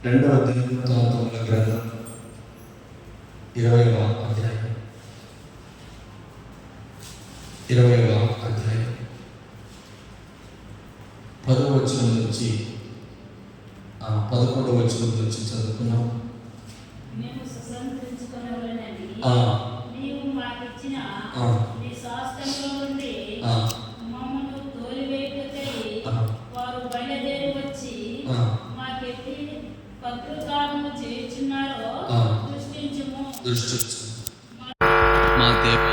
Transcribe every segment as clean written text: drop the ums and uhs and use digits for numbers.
రెండవ దినవృత్తాంతముల గ్రంథం 20వ అధ్యాయం 10వ వచనం నుంచి 11వ వచనం నుంచి చదువుకున్నాం. మా దేవ,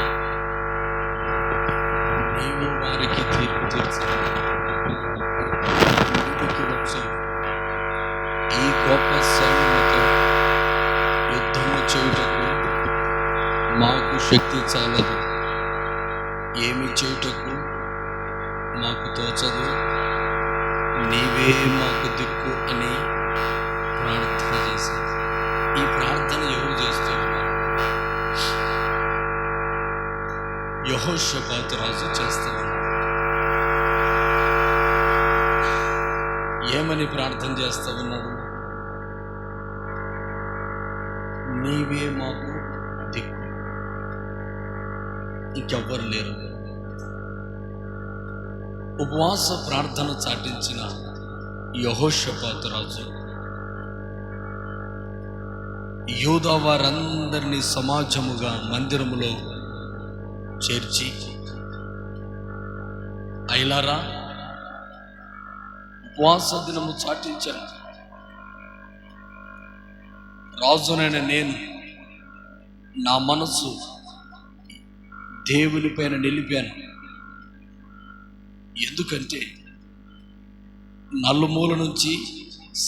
నీవు వారికి తీర్పు తీర్చడానికి వచ్చి ఈ గొప్ప సైన్యంతో యుద్ధము చేయుటకు మాకు శక్తి చాలదు, ఏమి చేయుటకు మాకు తోచదు, నీవే మాకు దిక్కు అని ప్రార్థన చేశారు. ఈ ప్రార్థన ఎవరు చేస్తూ ఉన్నారు? యెహోషాపాతు రాజు చేస్తూ ఉన్నాడు. ఏమని ప్రార్థన చేస్తూ ఉన్నాడు? నీవే మాకు దిక్కు, ఇంకెవ్వరు లేరు. ఉపవాస ప్రార్థన చాటించిన యెహోషాపాతు రాజు యూదా వారందరినీ సమాజముగా మందిరములో చేర్చి, అయిలారా, ఉపవాస దినము చాటించాను, రాజునైన నేను నా మనసు దేవుని పైన నిలిపాను. ఎందుకంటే నలుమూల నుంచి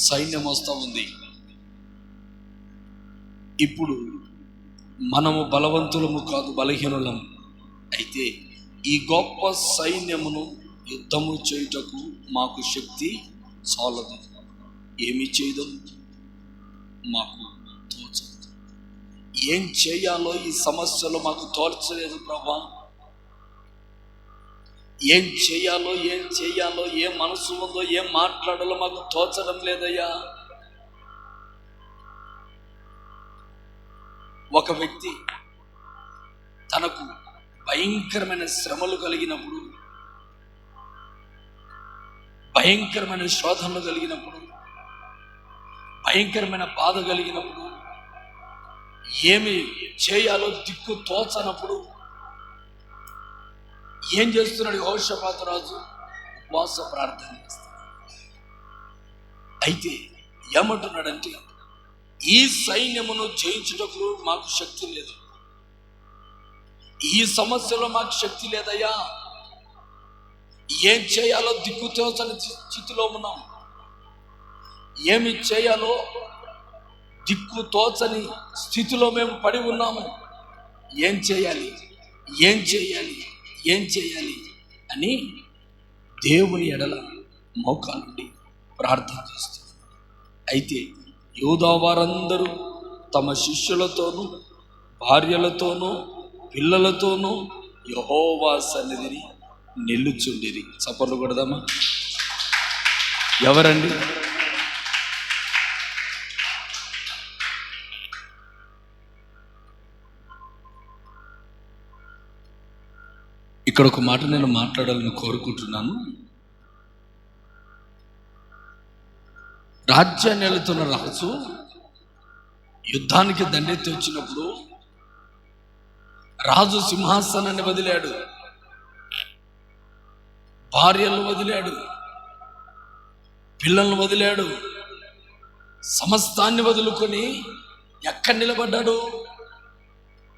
సైన్యం వస్తూ ఉంది. ఇప్పుడు మనము బలవంతులము కాదు, బలహీనులము. అయితే ఈ గొప్ప సైన్యమును యుద్ధము చేయుటకు మాకు శక్తి చాలదు, ఏమి చేయదు, మాకు తోచదు. ఏం చేయాలో ఈ సమస్యలో మాకు తోచలేదు ప్రభా. ఏం చేయాలో ఏం మనసు ఉందో, ఏం మాట్లాడాలో మాకు తోచడం లేదయ్యా. ఒక వ్యక్తి తనకు భయంకరమైన శ్రమలు కలిగినప్పుడు, భయంకరమైన శోధనలు కలిగినప్పుడు, భయంకరమైన బాధ కలిగినప్పుడు, ఏమి చేయాలో దిక్కు తోచనప్పుడు ఏం చేస్తున్నాడు యెహోషాపాతు రాజు? ఉపవాస ప్రార్థన చేస్తాడు. అయితే ఏమంటున్నాడంటే, ఈ సైన్యమును జయించుటకు మాకు శక్తి లేదు, ఈ సమస్యలో మాకు శక్తి లేదయ్యా. ఏం చేయాలో దిక్కు తోచని స్థితిలో ఉన్నాం. ఏమి చేయాలో దిక్కు తోచని స్థితిలో మేము పడి ఉన్నాము. ఏం చేయాలి అని దేవుని ఎడల మోకాలుండి ప్రార్థన చేస్తారు. అయితే యూదా వారందరూ తమ శిష్యులతోనూ భార్యలతోనూ పిల్లలతోనూ యెహోవా సన్నిధిని నిలుచుండిరి. చప్పట్లు కొడదామా? ఎవరండి? ఇక్కడ ఒక మాట నేను మాట్లాడాలని కోరుకుంటున్నాను. రాజ్యాన్ని వెళుతున్న రాజు యుద్ధానికి దండెత్తి వచ్చినప్పుడు రాజు సింహాసనాన్ని వదిలాడు, భార్యలను వదిలాడు, పిల్లలను వదిలాడు, సమస్తాన్ని వదులుకొని ఎక్కడ నిలబడ్డాడు?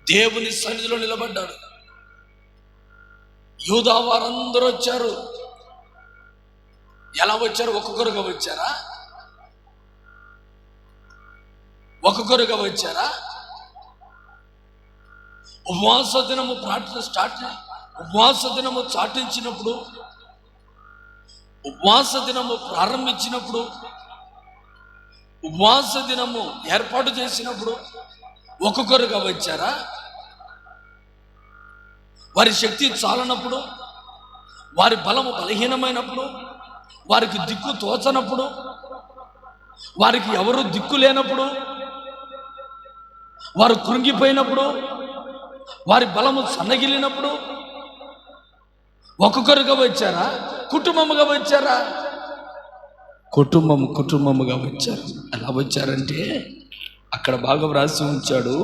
దేవుని సన్నిధిలో నిలబడ్డాడు. యూదా వారందరూ వచ్చారు. ఎలా వచ్చారు? ఒక్కొక్కరుగా వచ్చారా? ఉపవాస దినము ఉపవాస దినము చాటించినప్పుడు, ఉపవాస దినము ప్రారంభించినప్పుడు, ఉపవాస దినము ఏర్పాటు చేసినప్పుడు ఒక్కొక్కరుగా వచ్చారా? వారి శక్తి చాలనప్పుడు, వారి బలము బలహీనమైనప్పుడు, వారికి దిక్కు తోచనప్పుడు వారికి ఎవరు దిక్కు లేనప్పుడు, వారు కృంగిపోయినప్పుడు, వారి బలము సన్నగిలినప్పుడు ఒక్కొక్కరుగా వచ్చారా, కుటుంబముగా వచ్చారా? కుటుంబముగా వచ్చారు. ఎలా వచ్చారంటే అక్కడ బాగా వ్రాసి ఉంచాడు,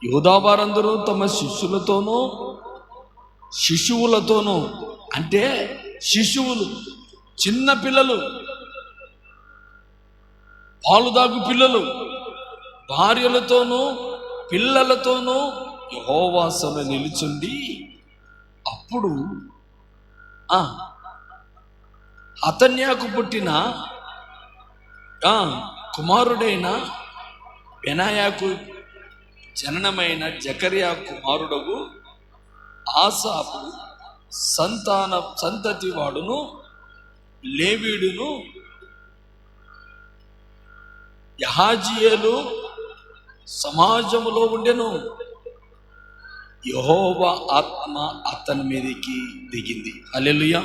యూదా వారందరూ తమ శిశువులతోనూ, అంటే శిశువులు, చిన్న పిల్లలు, పాలుదాగు పిల్లలు, భార్యలతోనూ పిల్లలతోనూ యెహోవా సన్నిధిలో నిలుచుండి, అప్పుడు హతన్యాకు పుట్టిన కుమారుడైన బెనాయాకు జననమైన జకర్యా కుమారుడగు ఆసాపు సంతతి వాడును లేవీయుడును యహాజీయేలు సమాజములో ఉండెను. యెహోవా ఆత్మ అతని మీదకి దిగింది. హల్లెలూయా.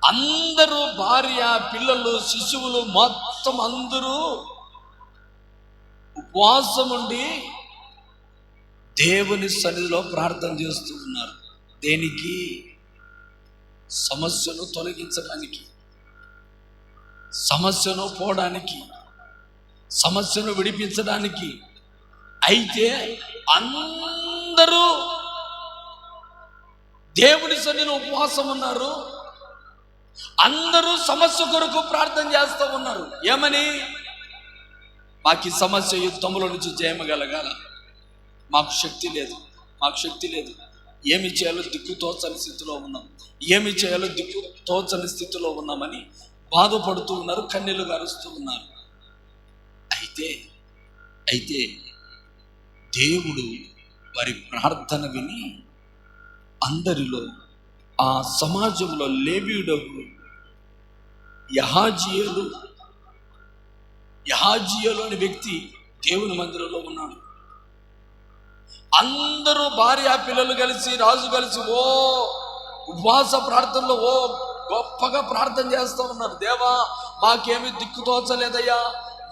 అందరూ, భార్య, పిల్లలు, శిశువులు మొత్తం అందరూ ఉపవాసం ఉండి దేవుని సన్నిధిలో ప్రార్థన చేస్తూ ఉన్నారు. దేనికి? సమస్యను తొలగించడానికి, సమస్యను పోవడానికి, సమస్యను విడిపించడానికి. అయితే అందరూ దేవుని సన్నిధిలో ఉపవాసం ఉన్నారు. అందరూ సమస్య కొరకు ప్రార్థన చేస్తూ ఉన్నారు. ఏమని? మాకు ఈ సమస్య యుద్ధంలో నుంచి జయమగలగాల, మాకు శక్తి లేదు, ఏమి చేయాలో దిక్కు తోచని స్థితిలో ఉన్నామని బాధపడుతూ ఉన్నారు, కన్నీళ్లు గారుస్తూ ఉన్నారు. అయితే దేవుడు వారి ప్రార్థన విని అందరిలో, ఆ సమాజంలో లేవీయుడకు యహాజీయేలు అనే వ్యక్తి దేవుని మందిరంలో ఉన్నాడు. అందరూ, భార్య పిల్లలు కలిసి, రాజు కలిసి ఉపవాస ప్రార్థనలో గొప్పగా ప్రార్థన చేస్తూ ఉన్నారు. దేవా, మాకేమి దిక్కు తోచలేదయ్యా,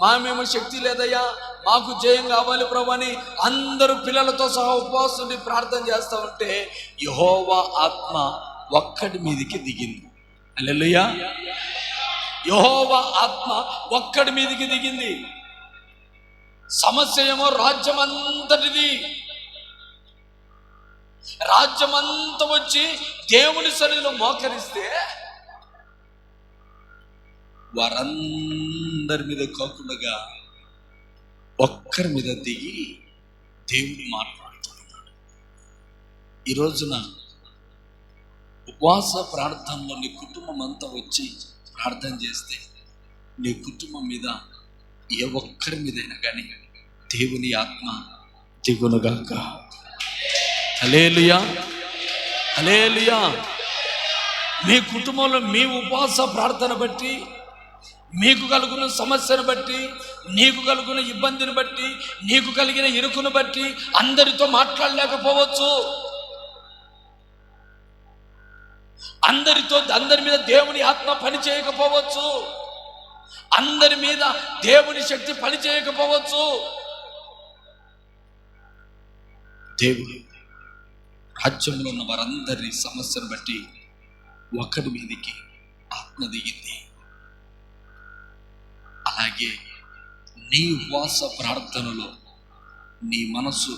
మామేమో శక్తి లేదయ్యా, మాకు జయం కావాలి ప్రభు అని అందరూ పిల్లలతో సహా ఉపవాసం ప్రార్థన చేస్తూ ఉంటే యెహోవా ఆత్మ ఒక్కడి మీదికి దిగింది. హల్లెలూయా. యెహోవా ఆత్మ ఒక్కడి మీదికి దిగింది. సమస్య ఏమో రాజ్యమంతటిది. రాజ్యమంతా వచ్చి దేవుని సన్నిధిలో మోకరిస్తే వారందరి మీద కాకుండా ఒక్కరి మీద దిగి దేవుడు మాట్లాడుతున్నాడు. ఈ రోజున ఉపవాస ప్రార్థనలో నీ కుటుంబం అంతా వచ్చి ప్రార్థన చేస్తే నీ కుటుంబం మీద ఏ ఒక్కరి మీదైనా కానీ దేవుని ఆత్మ దిగునుగాక. హల్లెలూయా, హల్లెలూయా. మీ కుటుంబంలో మీ ఉపవాస ప్రార్థన బట్టి, మీకు కలుగున సమస్యను బట్టి, నీకు కలుగున ఇబ్బందిని బట్టి, నీకు కలిగిన ఇరుకును బట్టి అందరితో మాట్లాడలేకపోవచ్చు. అందరి మీద దేవుని ఆత్మ పని చేయకపోవచ్చు. అందరి మీద దేవుని శక్తి పని చేయకపోవచ్చు. దేవుడు రాజ్యంలో ఉన్న వారందరి సమస్యను బట్టి ఒకరి మీదకి ఆత్మ దిగింది. అలాగే నీ ఉపవాస ప్రార్థనలో నీ మనసు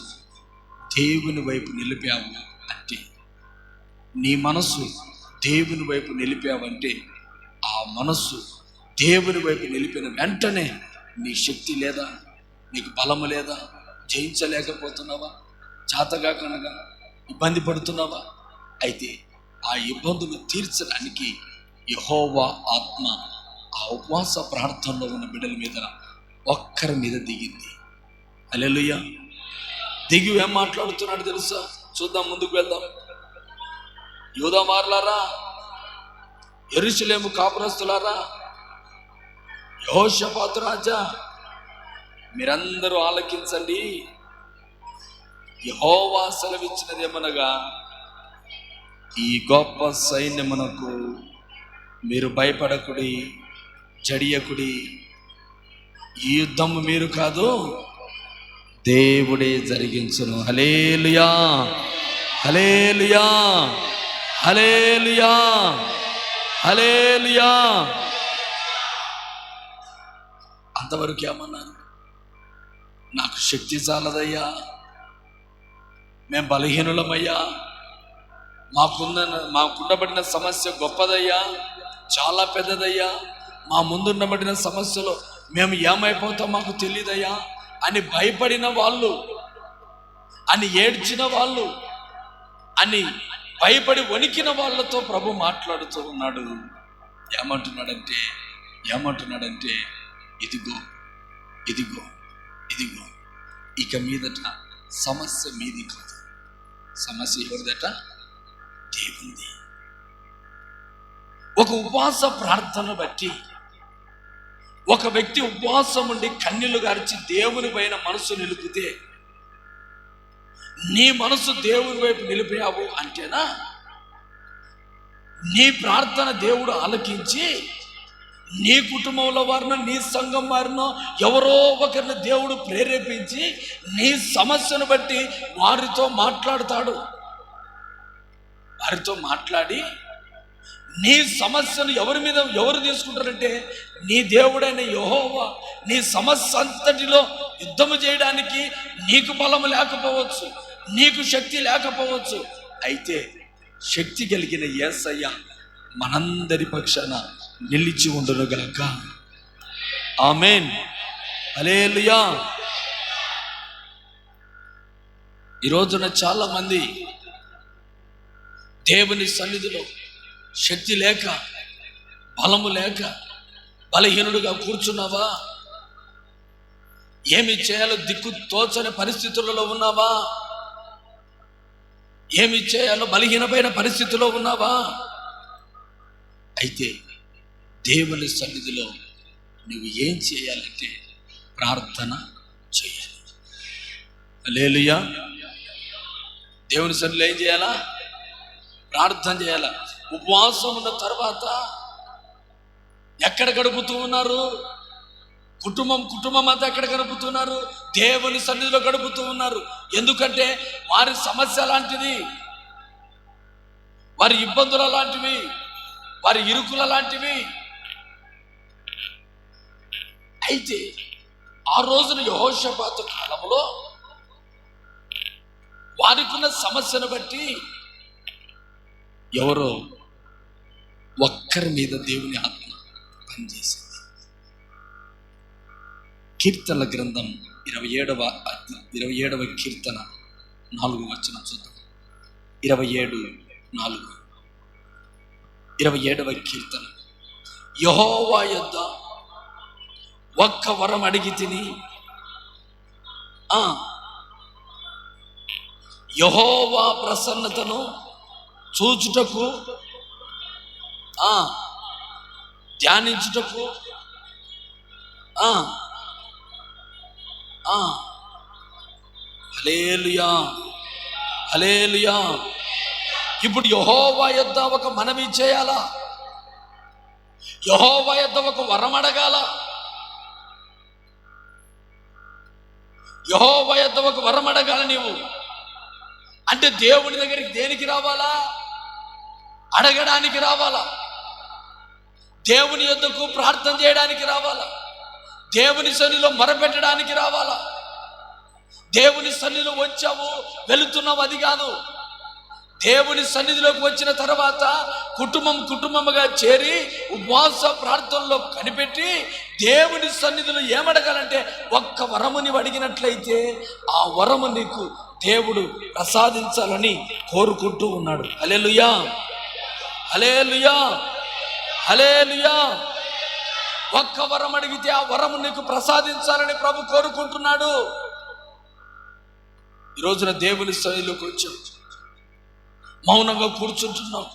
దేవుని వైపు నిలిపావు అంటే, నీ మనసు దేవుని వైపు నిలిపావంటే, ఆ మనస్సు దేవుని వైపు నిలిపిన వెంటనే నీ శక్తి లేదా, నీకు బలము లేదా, జయించలేకపోతున్నావా, చేతగాకనగా ఇబ్బంది పడుతున్నావా? అయితే ఆ ఇబ్బందులు తీర్చడానికి యెహోవా ఆత్మ ఆ ఉపవాస ప్రార్థనలో ఉన్న బిడ్డల మీద ఒక్కరి మీద దిగింది. హల్లెలూయా. దిగి ఏం మాట్లాడుతున్నాడు తెలుసా? చూద్దాం, ముందుకు వెళ్దాం. యూదా వారలారా, యెరూషలేము కాపురస్తులారా, యెహోషాపాతు రాజా, మీరందరూ ఆలకించండి. యెహోవా సెలవిచ్చినదేమనగా, ఈ గొప్ప సైన్యమునకు మీరు భయపడకుడి, జడియకుడి, ఈ యుద్ధము మీరు కాదు దేవుడే జరిగించును. హల్లెలూయా, హల్లెలూయా, హల్లెలూయా, హల్లెలూయా. అంతవరకు ఏమన్నారు? నాకు శక్తి చాలదయ్యా, మేము బలహీనులమయ్యా, మాకుండబడిన సమస్య గొప్పదయ్యా, చాలా పెద్దదయ్యా, మా ముందుండబడిన సమస్యలో మేము ఏమైపోతాం మాకు తెలియదయ్యా అని భయపడిన వాళ్ళు, అని ఏడ్చిన వాళ్ళు, అని భయపడి వణికిన వాళ్ళతో ప్రభు మాట్లాడుతూ ఉన్నాడు. ఏమంటున్నాడంటే ఇదిగో ఇదిగో ఇదిగో, ఇక మీదట సమస్య మీది కాదు, సమస్య ఎవరిదట? దేవుంది. ఒక ఉపవాస ప్రార్థన బట్టి ఒక వ్యక్తి ఉపవాసం ఉండి కన్నీళ్లు గార్చి దేవుని పైన మనసు నిలిపితే, నీ మనసు దేవుని వైపు నిలిపావు అంటేనా నీ ప్రార్థన దేవుడు ఆలకించి నీ కుటుంబంలో వారినో నీ సంఘం వారినో ఎవరో ఒకరిని దేవుడు ప్రేరేపించి నీ సమస్యను బట్టి వారితో మాట్లాడతాడు. వారితో మాట్లాడి నీ సమస్యను ఎవరు తీసుకుంటారంటే నీ దేవుడైన యెహోవా. నీ సమస్య అంతటిలో యుద్ధము చేయడానికి నీకు బలము లేకపోవచ్చు, నీకు శక్తి లేకపోవచ్చు, అయితే శక్తి కలిగిన యేసయ్య మనందరి పక్షాన నిలిచి ఉండునుగాక. ఆమేన్, హల్లెలూయా. ఈ రోజున చాలా మంది దేవుని సన్నిధిలో శక్తి లేక, బలము లేక బలహీనుడుగా కూర్చున్నావా? ఏమి చేయాలో దిక్కు తోచని పరిస్థితులలో ఉన్నావా? ఏమి చేయాలో బలహీనమైన పరిస్థితిలో ఉన్నావా? అయితే దేవుని సన్నిధిలో నువ్వు ఏం చేయాలంటే ప్రార్థన చేయాలి. హల్లెలూయా. దేవుని సన్నిధిలో ఏం చేయాలా? ప్రార్థన చేయాలా. ఉపవాసం ఉన్న తర్వాత ఎక్కడ గడుపుతూ ఉన్నారు? కుటుంబం అంతా ఎక్కడ గడుపుతున్నారు? దేవుని సన్నిధిలో గడుపుతూ ఉన్నారు. ఎందుకంటే వారి సమస్య లాంటిది, వారి ఇబ్బందుల లాంటివి, వారి ఇరుకుల లాంటివి. అయితే ఆ రోజున యెహోషాపాతు కాలంలో వారికున్న సమస్యను బట్టి ఎవరో ఒక్కరి మీద దేవుని ఆత్మ పనిచేసింది. కీర్తనల గ్రంథం 27వ కీర్తన 4వ వచనం చూద్దాం. 27వ కీర్తన. యెహోవా యొద్ద ఒక్క వరం అడిగి తిని, యెహోవా ప్రసన్నతను చూచుటకు, ధ్యానించుటకు, హల్లెలూయా, హల్లెలూయా. ఇప్పుడు యెహోవా యొద్ద ఒక మనవి చేయాలా? యెహోవా యొద్ద ఒక వరం అడగాల? యెహోవా యొద్ద ఒక వరం అడగాల నీవు అంటే దేవుని దగ్గరికి దేనికి రావాలా? అడగడానికి రావాలా? దేవుని యొద్దకు ప్రార్థన చేయడానికి రావాలా? దేవుని సన్నిధిలో మొరపెట్టడానికి రావాలా? దేవుని సన్నిధిలో వచ్చావు, వెళుతున్నావు, అది కాదు. దేవుని సన్నిధిలోకి వచ్చిన తర్వాత కుటుంబముగా చేరి ఉపవాస ప్రార్థనలో కనిపెట్టి దేవుని సన్నిధిలో ఏమడగాలంటే ఒక్క వరము నీవు అడిగినట్లయితే ఆ వరము నీకు దేవుడు ప్రసాదించాలని కోరుకుంటూ ఉన్నాడు. హల్లెలూయా, హల్లెలూయా, హల్లెలూయా. ఒక్క వరం అడిగితే ఆ వరము నీకు ప్రసాదించాలని ప్రభు కోరుకుంటున్నాడు. ఈ రోజున దేవుని సన్నిధిలోకి వచ్చాం, మౌనంగా కూర్చుంటున్నాం,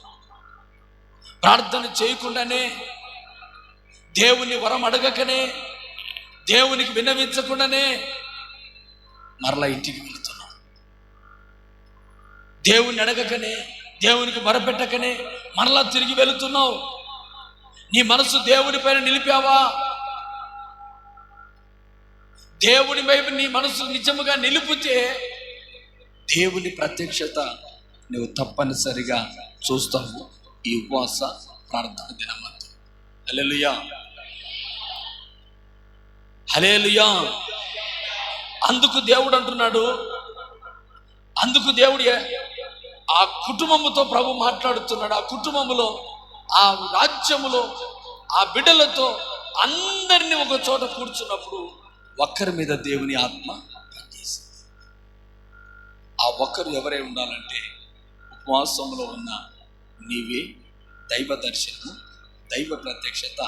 ప్రార్థన చేయకుండానే, దేవుని వరం అడగకనే, దేవునికి విన్నవించకుండానే మరలా ఇంటికి వెళుతున్నాం. దేవుని అడగకనే, దేవునికి మొరపెట్టకనే మరలా తిరిగి వెళుతున్నావు. నీ మనసు దేవుని పైన నిలిపావా? దేవుని వైపు నీ మనసు నిజముగా నిలిపితే దేవుని ప్రత్యక్షత నువ్వు తప్పనిసరిగా చూస్తావు ఈ ఉపవాస ప్రార్థన దినమంతా. హల్లెలూయా, హల్లెలూయా. అందుకు దేవుడు అంటున్నాడు, అందుకు దేవుడు ఆ కుటుంబముతో ప్రభు మాట్లాడుతున్నాడు. ఆ కుటుంబములో, ఆ రాజ్యములో, ఆ బిడ్డలతో అందరినీ ఒక చోట కూర్చున్నప్పుడు ఒక్కరి మీద దేవుని ఆత్మ పనిచేసింది. ఆ ఒక్కరు ఎవరై ఉండాలంటే ఉపవాసంలో ఉన్న నీవే దైవ దర్శనము, దైవ ప్రత్యక్షత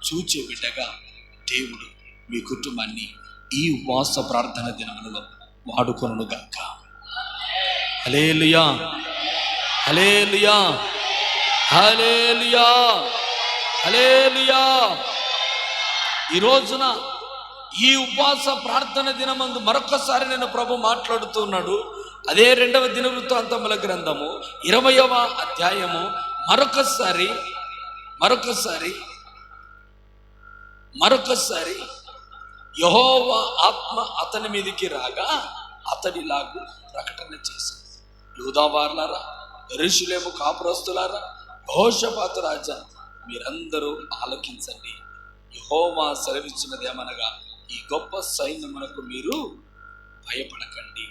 చూచే బిడ్డగా దేవుడు మీ కుటుంబాన్ని ఈ ఉపవాస ప్రార్థన దినములలో వాడుకొనును గాక. హల్లెలూయా, హల్లెలూయా, హల్లెలూయా, హల్లెలూయా. ఈ రోజున ఈ ఉపవాస ప్రార్థన దినమందు మరొకసారి నేను ప్రభు మాట్లాడుతున్నాడు. అదే 2వ దినవృత్తాంతముల గ్రంథము 20వ అధ్యాయము మరొకసారి యెహోవా ఆత్మ అతని మీదికి రాగా అతడిలాగు ప్రకటన చేసింది. యూదా వారలారా, యెరూషలేము కాపురస్తులారా, యెహోషాపాతు రాజా, మీరందరూ ఆలకించండి. యెహోవా సెలవిచ్చినదేమనగా, ఈ గొప్ప సైన్యమునకు మీరు భయపడకండి,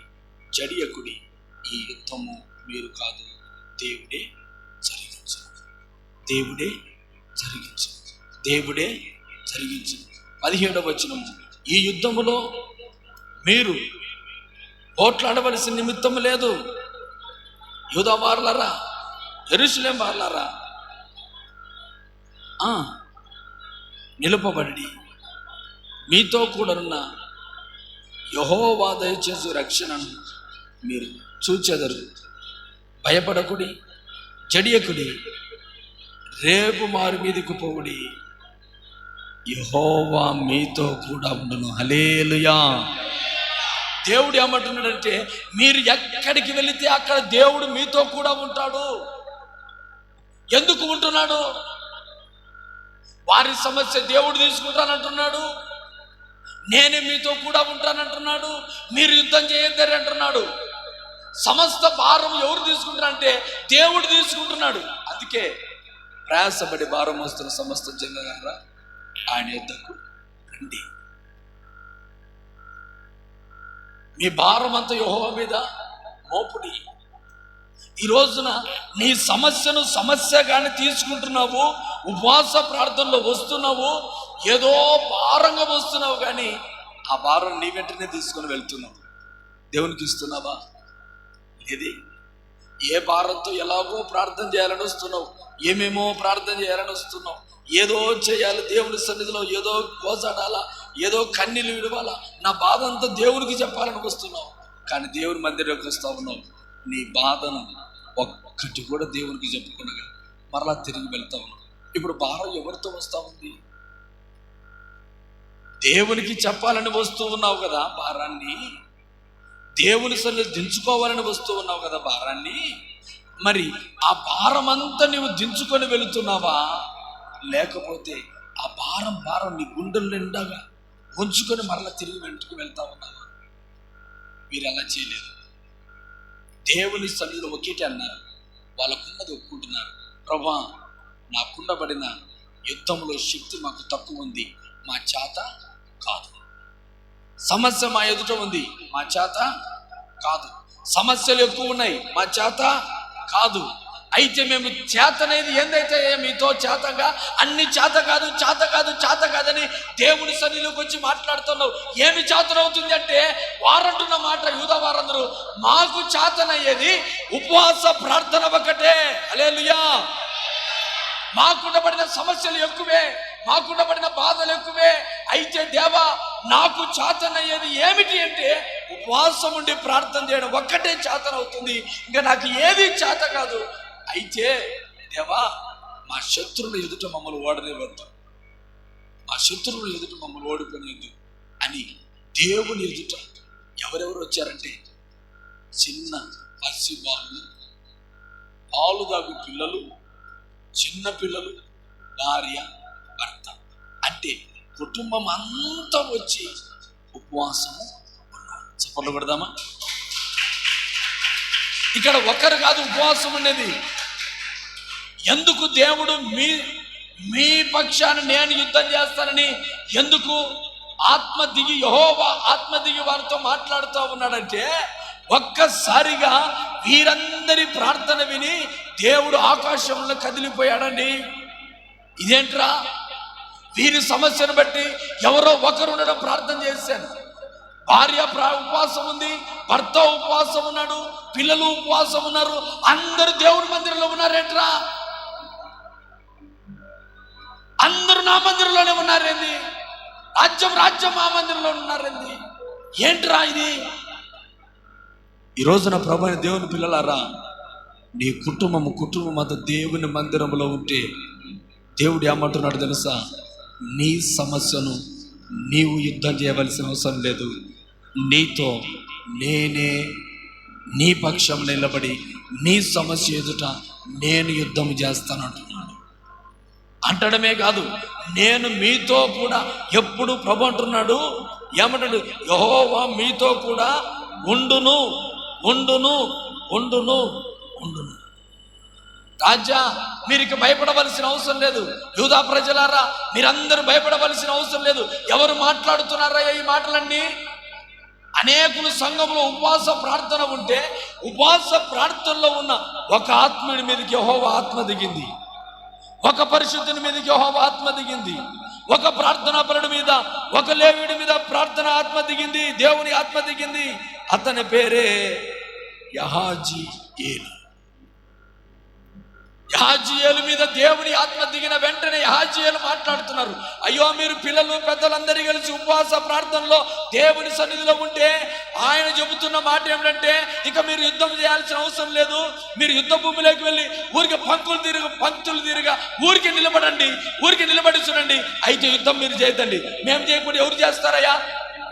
జడియకుడి. ఈ యుద్ధము మీరు కాదు, దేవుడే జరిగించు, దేవుడే జరిగించు, దేవుడే జరిగించు. 17వ వచనము, ఈ యుద్ధములో మీరు పోట్లాడవలసిన నిమిత్తం లేదు. యూదా వారలారా, యెరూషలేము వారలారా, నిలుపబడి మీతో కూడనున్న యెహోవా దయచేసి రక్షణను మీరు చూచెదరు. భయపడకుడి, జడియకుడి, రేపు మారు మీదికి పోవుడి, యెహోవా మీతో కూడా ఉండును. హల్లెలూయా. దేవుడు ఏమంటున్నాడంటే, మీరు ఎక్కడికి వెళితే అక్కడ దేవుడు మీతో కూడా ఉంటాడు. ఎందుకు ఉంటున్నాడు? వారి సమస్య దేవుడు తీసుకుంటానంటున్నాడు. నేనే మీతో కూడా ఉంటానంటున్నాడు. మీరు యుద్ధం చేయొద్దని అంటున్నాడు. సమస్త భారం ఎవరు తీసుకుంటారంటే దేవుడు తీసుకుంటున్నాడు. అందుకే ప్రయాసపడి భారం వస్తున్న సమస్త జనులారా, ఆయన యుద్ధకు రండి. మీ భారం అంతా యెహోవా మీద మోపుడి. ఈ రోజున నీ సమస్యను సమస్యగానే తీసుకుంటున్నావు. ఉపవాస ప్రార్థనలో వస్తున్నావు, ఏదో భారంగా వస్తున్నావు, కానీ ఆ భారం నీ వెంటనే తీసుకొని వెళ్తున్నావు. దేవునికి ఇస్తున్నావా? లేదే. ఏ భారంతో ఎలాగో ప్రార్థన చేయాలని వస్తున్నావు, ఏమేమో ప్రార్థన చేయాలని వస్తున్నావు, ఏదో చేయాలి దేవుని సన్నిధిలో, ఏదో కోసాడాలా, ఏదో కన్నీళ్ళు విడవాలా, నా బాధ అంతా దేవునికి చెప్పాలని వస్తున్నావు. కానీ దేవుని మందిరంలోకి వస్తా ఉన్నావు, నీ బాధను ఒక్కటి కూడా దేవునికి చెప్పుకునగా మరలా తిరిగి వెళ్తా ఉన్నావు. ఇప్పుడు భారం ఎవరితో వస్తా ఉంది? దేవునికి చెప్పాలని వస్తూ ఉన్నావు కదా భారాన్ని, దేవుని సన్నిధి దించుకోవాలని వస్తూ ఉన్నావు కదా భారాన్ని. మరి ఆ భారం అంతా నువ్వు దించుకొని వెళుతున్నావా, లేకపోతే ఆ భారం నీ గుండెల నిండాగా ఉంచుకొని మరలా తిరిగి వెంటకు వెళ్తా ఉన్నావా? మీరు అలా చేయలేదు. దేవుని సన్నిధిలో ఒకేటి అన్నారు, వాళ్ళకున్నది ఒప్పుకుంటున్నారు. ప్రభా, నాకుండబడిన యుద్ధంలో శక్తి మాకు తక్కువ ఉంది, మా చేత కాదు. సమస్య మా ఎదుట ఉంది, మా చేత కాదు. సమస్యలు ఎక్కువ ఉన్నాయి, మా చేత కాదు. అయితే మేము చేతనేది ఏందైతే మీతో చేతగా అన్ని చేత కాదని దేవుని సన్నిధిలోకి వచ్చి మాట్లాడుతున్నావు. ఏమి చేతనవుతుంది అంటే వారంటున్న మాట, యూదా వారందరూ, మాకు చేతనయ్యేది ఉపవాస ప్రార్థన ఒకటే. హల్లెలూయా. మాకుండబడిన సమస్యలు ఎక్కువే, మాకుండబడిన బాధలు ఎక్కువే. అయితే దేవా, నాకు చేతనయ్యేది ఏమిటి అంటే ఉపవాసం ఉండి ప్రార్థన చేయడం ఒక్కటే చేతనవుతుంది, ఇంకా నాకు ఏది చేత కాదు. అయితే దేవా, మా శత్రువుల ఎదుట మమ్మల్ని ఓడనివ్వద్దు, మా శత్రువుల ఎదుట మమ్మల్ని ఓడిపోనివద్దు అని దేవుని ఎదుట ఎవరెవరు వచ్చారంటే చిన్న పసిబాలు, పాలు దాగు పిల్లలు, చిన్న పిల్లలు, భార్య, భర్త, అంటే కుటుంబం అంతా వచ్చి ఉపవాసము ఉన్నారు. చప్పట్లు కొడదామా? ఇక్కడ ఒక్కరు కాదు ఉపవాసం ఉండేది. ఎందుకు దేవుడు మీ పక్షాన నేను యుద్ధం చేస్తానని ఎందుకు యెహోవా ఆత్మ దిగి వారితో మాట్లాడుతూ ఉన్నాడంటే, ఒక్కసారిగా వీరందరి ప్రార్థన విని దేవుడు ఆకాశంలో కదిలిపోయాడండి. ఇదేంట్రా, వీరి సమస్యను బట్టి ఎవరో ఒకరు ఉండడం ప్రార్థన చేశాను. భార్య ఉపవాసం ఉంది, భర్త ఉపవాసం ఉన్నాడు, పిల్లలు ఉపవాసం ఉన్నారు, అందరూ దేవుడి మందిరంలో ఉన్నారేంట్రా? అందరూ నా మందిరంలోనే ఉన్నారేంది? రాజ్యం మా మందిరంలో ఉన్నారేంది? ఏంట్రా ఇది? ఈ రోజున ప్రభువైన దేవుని పిల్లలారా, నీ కుటుంబం అంతా దేవుని మందిరంలో ఉంటే దేవుడు ఏమంటున్నాడు తెలుసా? నీ సమస్యను నీవు యుద్ధం చేయవలసిన అవసరం లేదు. నీతో నేనే నీ పక్షం నిలబడి నీ సమస్య ఎదుట నేను యుద్ధం చేస్తాను అంటున్నాడు. అంటడమే కాదు, నేను మీతో కూడా ఎప్పుడు ప్రభు అంటున్నాడు, ఏమంటాడు? యెహోవా మీతో కూడా ఉండును. రాజా, మీరు ఇక భయపడవలసిన అవసరం లేదు. యూదా ప్రజలారా, మీరందరూ భయపడవలసిన అవసరం లేదు. ఎవరు మాట్లాడుతున్నారా ఈ మాటలన్నీ? అనేకులు సంఘంలో ఉపవాస ప్రార్థన ఉంటే, ఉపవాస ప్రార్థనలో ఉన్న ఒక ఆత్మీయుడి మీదకి యెహోవా ఆత్మ దిగింది, ఒక పరిశుద్ధుని మీదకి యెహోవా ఆత్మ దిగింది, ఒక ప్రార్థనా పరుడి మీద, ఒక లేవీయుడి మీద ప్రార్థన ఆత్మ దిగింది, దేవుని ఆత్మ దిగింది. అతని పేరే యహాజీయేలు. యహాజీయేలు మీద దేవుని ఆత్మ దిగిన వెంటనే యహాజీయేలు మాట్లాడుతున్నారు. అయ్యో, మీరు పిల్లలు పెద్దలందరూ కలిసి ఉపవాస ప్రార్థనలో దేవుని సన్నిధిలో ఉంటే ఆయన చెబుతున్న మాట ఏమిటంటే, ఇక మీరు యుద్ధం చేయాల్సిన అవసరం లేదు. మీరు యుద్ధ భూమిలోకి వెళ్ళి ఊరికి పంక్తులు తిరిగా ఊరికి నిలబడి చూడండి. అయితే యుద్ధం మీరు చేయదండి. మేము చేయకుండా ఎవరు చేస్తారయ్యా?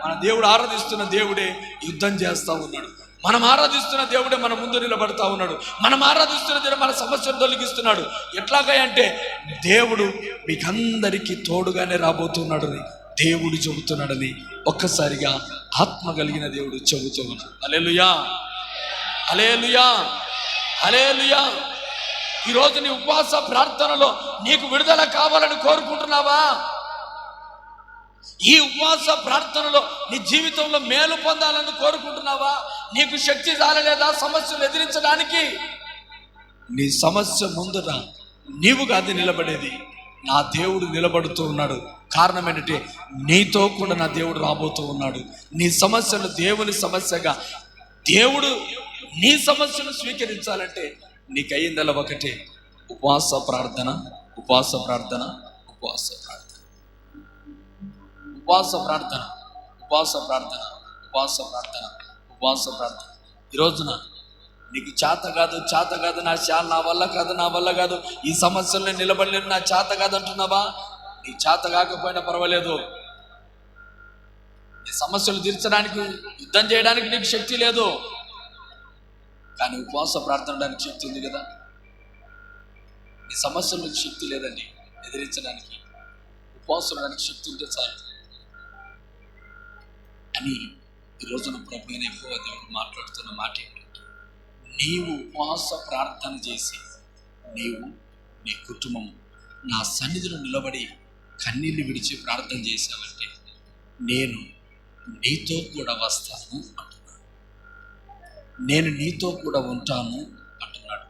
మన దేవుడు ఆరాధిస్తున్న దేవుడే యుద్ధం చేస్తా ఉన్నాడు. మనం ఆరాధిస్తున్న దేవుడే మన ముందు నిలబడతా ఉన్నాడు. మనం ఆరాధిస్తున్న దేవుడు మన సమస్యను తొలగిస్తున్నాడు. ఎట్లాగా అంటే, దేవుడు మీకందరికీ తోడుగానే రాబోతున్నాడని దేవుడు చెబుతున్నాడని ఒక్కసారిగా ఆత్మ కలిగిన దేవుడు చెబుతూ ఉన్నాడు. హల్లెలూయా, హల్లెలూయా, హల్లెలూయా. ఈరోజు నీ ఉపవాస ప్రార్థనలో నీకు విడుదల కావాలని కోరుకుంటున్నావా? ఈ ఉపవాస ప్రార్థనలో నీ జీవితంలో మేలు పొందాలని కోరుకుంటున్నావా? నీకు శక్తి చాలలేదా సమస్యలు ఎదిరించడానికి? నీ సమస్య ముందర నీవు కాదు నిలబడేది, నా దేవుడు నిలబడుతూ ఉన్నాడు. కారణం ఏంటంటే, నీతో కూడా నా దేవుడు రాబోతూ ఉన్నాడు. నీ సమస్యను దేవుని సమస్యగా, దేవుడు నీ సమస్యను స్వీకరించాలంటే నీకు అయ్యిందల ఒకటే, ఉపవాస ప్రార్థన, ఉపవాస ప్రార్థన, ఉపవాస ప్రార్థన, ఉపవాస ప్రార్థన, ఉపవాస ప్రార్థన, ఉపవాస ప్రార్థన, ఉపవాస ప్రార్థన. ఈ రోజున నీకు చేత కాదు, నా వల్ల కాదు, ఈ సమస్యల్లో నిలబడలేను, నా చేత కాదు అంటున్నావా? నీ చేత కాకపోయినా పర్వాలేదు. నీ సమస్యలు తీర్చడానికి, యుద్ధం చేయడానికి నీకు శక్తి లేదు, కానీ ఉపవాస ప్రార్థనడానికి శక్తి ఉంది కదా. నీ సమస్యలకు శక్తి లేదండి ఎదిరించడానికి, ఉపవాసడానికి శక్తి ఉంటే చాలు అని ఈ రోజున ప్రభువైన యెహోవా దేవుడు మాట్లాడుతున్న మాట ఏంటంటే, నీవు ఉపవాస ప్రార్థన చేసి నీవు నీ కుటుంబం నా సన్నిధిలో నిలబడి కన్నీళ్లు విడిచి ప్రార్థన చేశావంటే నేను నీతో కూడా వస్తాను అంటున్నాడు. నేను నీతో కూడా ఉంటాను అంటున్నాడు.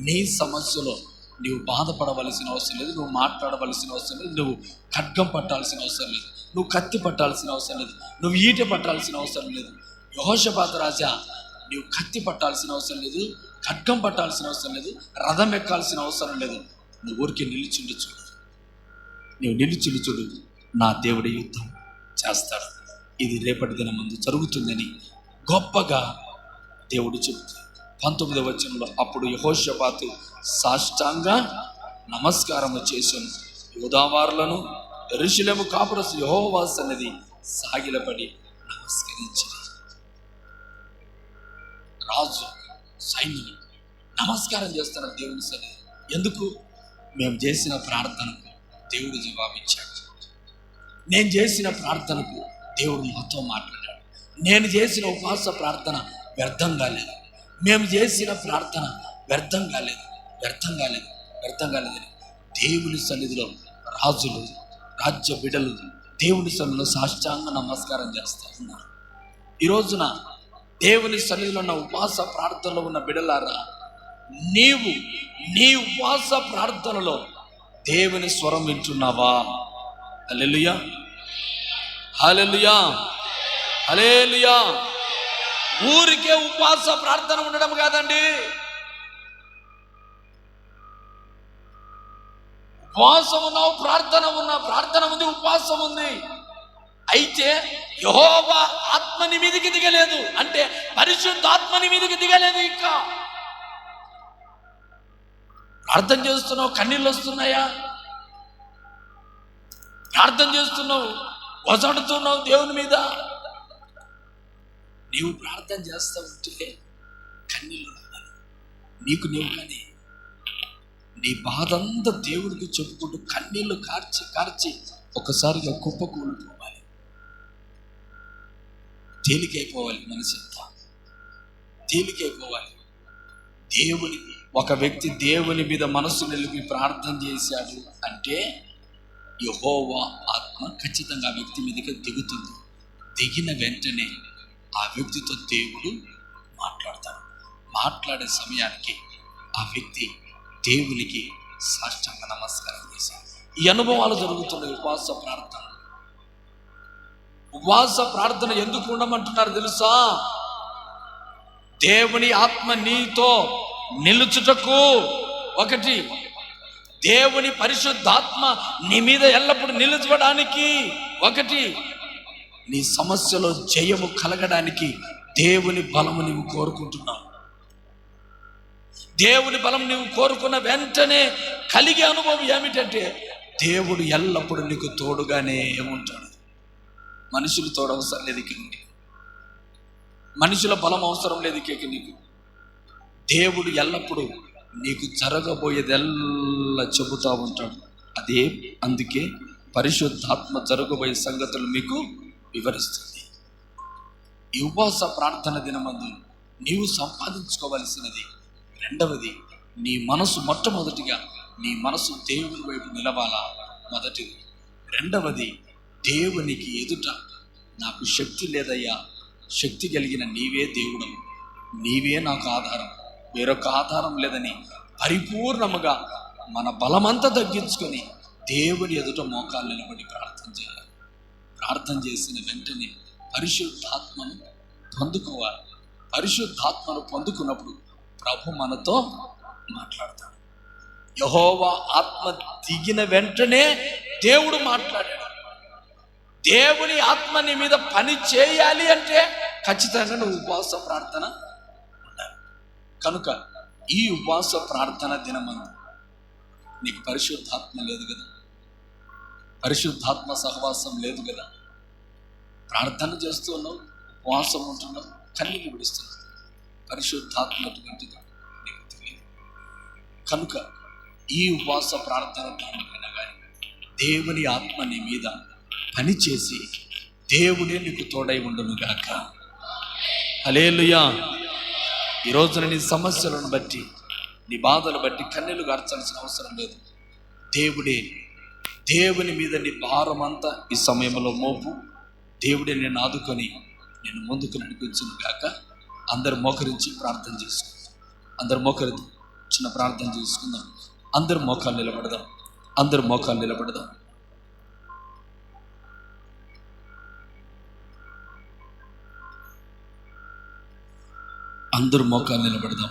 నీ సమస్యలో నువ్వు బాధపడవలసిన అవసరం లేదు, నువ్వు మాట్లాడవలసిన అవసరం లేదు, నువ్వు ఖడ్గం పట్టాల్సిన అవసరం లేదు, నువ్వు కత్తి పట్టాల్సిన అవసరం లేదు, నువ్వు ఈట పట్టాల్సిన అవసరం లేదు. యెహోషాపాతు రాజా, నువ్వు కత్తి పట్టాల్సిన అవసరం లేదు, ఖడ్గం పట్టాల్సిన అవసరం లేదు, రథం ఎక్కాల్సిన అవసరం లేదు. నువ్వు ఊరికి నిలిచిండి చూడు, నువ్వు నిలిచిండి చూడు, నా దేవుడి యుద్ధం చేస్తాడు. ఇది రేపటి దినం ముందు జరుగుతుందని గొప్పగా దేవుడు చెబుతాడు. 19వ వచనంలో, అప్పుడు యెహోషాపాతు సాష్టాంగ నమస్కారము చేశాను, యూదావారులను యెరూషలేము కాపురస్తు యెహోవా సన్నిధి సాగిలపడి నమస్కరించారు. రాజు సైన్యం నమస్కారం చేస్తున్నారు దేవుని సన్నిధి. ఎందుకు? మేము చేసిన ప్రార్థనకు దేవుడు జవాబిచ్చాడు. నేను చేసిన ప్రార్థనకు దేవుడు నాతో మాట్లాడాడు. నేను చేసిన ఉపవాస ప్రార్థన వ్యర్థం కాలేదు. మేము చేసిన ప్రార్థన వ్యర్థం కాలేదని దేవుని సన్నిధిలో రాజులు, రాజ్య బిడ్డలు దేవుని సన్నిధిలో సాష్టాంగ నమస్కారం చేస్తూ ఉన్నారు. ఈ రోజున దేవుని సన్నిధిలో ఉన్న ఉపవాస ప్రార్థనలో ఉన్న బిడ్డలారా, నీవు నీ ఉపవాస ప్రార్థనలో దేవుని స్వరం వింటున్నావా? హల్లెలూయా, హల్లెలూయా, హల్లెలూయా. ఊరికే ఉపవాస ప్రార్థన ఉండడం కాదండి. ఉపవాసం ఉన్నావు, ప్రార్థన ఉంది, ఉపవాసం ఉంది. అయితే యెహోవా ఆత్మ నీ మీదకి దిగలేదు, అంటే పరిశుద్ధాత్మ నీ మీదకి దిగలేదు. ఇంకా ప్రార్థన చేస్తున్నావు, కన్నీళ్ళు వస్తున్నాయా? ప్రార్థన చేస్తున్నావు, వసడుతున్నావు దేవుని మీద. నీవు ప్రార్థన చేస్తూ ఉంటే కన్నీళ్ళు నీకు కానీ నీ బాధ అంతా దేవుడికి చెప్పుకుంటూ కన్నీళ్లు కార్చి ఒకసారిగా కుప్పకూలిపోవాలి, తేలికైపోవాలి, మనసు అంతా తేలికైపోవాలి. ఒక వ్యక్తి దేవుని మీద మనసు నిలిపి ప్రార్థన చేశాడు అంటే యెహోవా ఆత్మ ఖచ్చితంగా ఆ వ్యక్తి మీదకి దిగుతుంది. దిగిన వెంటనే ఆ వ్యక్తితో దేవుడు మాట్లాడతాడు. మాట్లాడే సమయానికి ఆ వ్యక్తి దేవునికి సాష్టాంగ నమస్కారం చేశాడు. ఈ అనుభవాలు జరుగుతున్నాయి ఉపవాస ప్రార్థన ఎందుకు ఉండమంటున్నారు తెలుసా? దేవుని ఆత్మ నీతో నిలుచుటకు, ఒకటి దేవుని పరిశుద్ధాత్మ నీ మీద ఎల్లప్పుడూ నిలుచడానికి, ఒకటి నీ సమస్యలో జయము కలగడానికి దేవుని బలము నీవు కోరుకుంటున్నావు. దేవుని బలం నీవు కోరుకున్న వెంటనే కలిగే అనుభవం ఏమిటంటే దేవుడు ఎల్లప్పుడూ నీకు తోడుగానే ఉంటాడు. మనుషులు తోడు అవసరం లేదు ఇక నీకు, మనుషుల బలం అవసరం లేదు ఇక నీకు. దేవుడు ఎల్లప్పుడూ నీకు జరగబోయేదెల్లా చెబుతూ ఉంటాడు. అందుకే పరిశుద్ధాత్మ జరగబోయే సంగతులు మీకు వివరిస్తుంది. ఈ ఉపవాస ప్రార్థన దినమందు నీవు సంపాదించుకోవలసినది రెండవది, నీ మనసు మొట్టమొదటిగా నీ మనసు దేవుని వైపు నిలవాలా, మొదటిది. రెండవది, దేవునికి ఎదుట నాకు శక్తి లేదయ్యా, శక్తి కలిగిన నీవే దేవుడు, నీవే నాకు ఆధారం, వేరొక ఆధారం లేదని పరిపూర్ణముగా మన బలమంతా తగ్గించుకొని దేవుని ఎదుట మోకాలు నిలబడి ప్రార్థన చేయాలి. ప్రార్థన చేసిన వెంటనే పరిశుద్ధాత్మను పొందుకోవాలి. పరిశుద్ధాత్మను పొందుకున్నప్పుడు ప్రభు మనతో మాట్లాడతాడు. యెహోవా ఆత్మ దిగిన వెంటనే దేవుడు మాట్లాడాడు. దేవుని ఆత్మ నీ మీద పని చేయాలి అంటే ఖచ్చితంగా నువ్వు ఉపవాస ప్రార్థన ఉండాలి. కనుక ఈ ఉపవాస ప్రార్థన దినమందు నీకు పరిశుద్ధాత్మ లేదు కదా, పరిశుద్ధాత్మ సహవాసం లేదు కదా, ప్రార్థన చేస్తున్నావు, ఉపవాసం ఉంటున్నావు, కన్నీళ్ళు విడుస్తున్నావు, పరిశుద్ధాత్మ అటువంటిది నీకు తెలియదు. కనుక ఈ ఉపవాస ప్రార్థన దానిపైన కానీ దేవుని ఆత్మ నీ మీద పనిచేసి దేవుడే నీకు తోడై ఉండును గాక. హల్లెలూయా. ఈ రోజున నీ సమస్యలను బట్టి, నీ బాధలు బట్టి కన్నీళ్లు గార్చాల్సిన అవసరం లేదు. దేవుని మీద నీ భారం అంతా ఈ సమయంలో మోపు. దేవుడే నేను ఆదుకొని నేను ముందుకు నడిపించును గాక. అందరు మోకరించి ప్రార్థన చేసుకుందాం. అందరు మోకరి చిన్న ప్రార్థన చేసుకుందాం. అందరు మోకాలు నిలబడదాం. అందరు మోకాలు నిలబడదాం. అందరూ మోకాలు నిలబడదాం.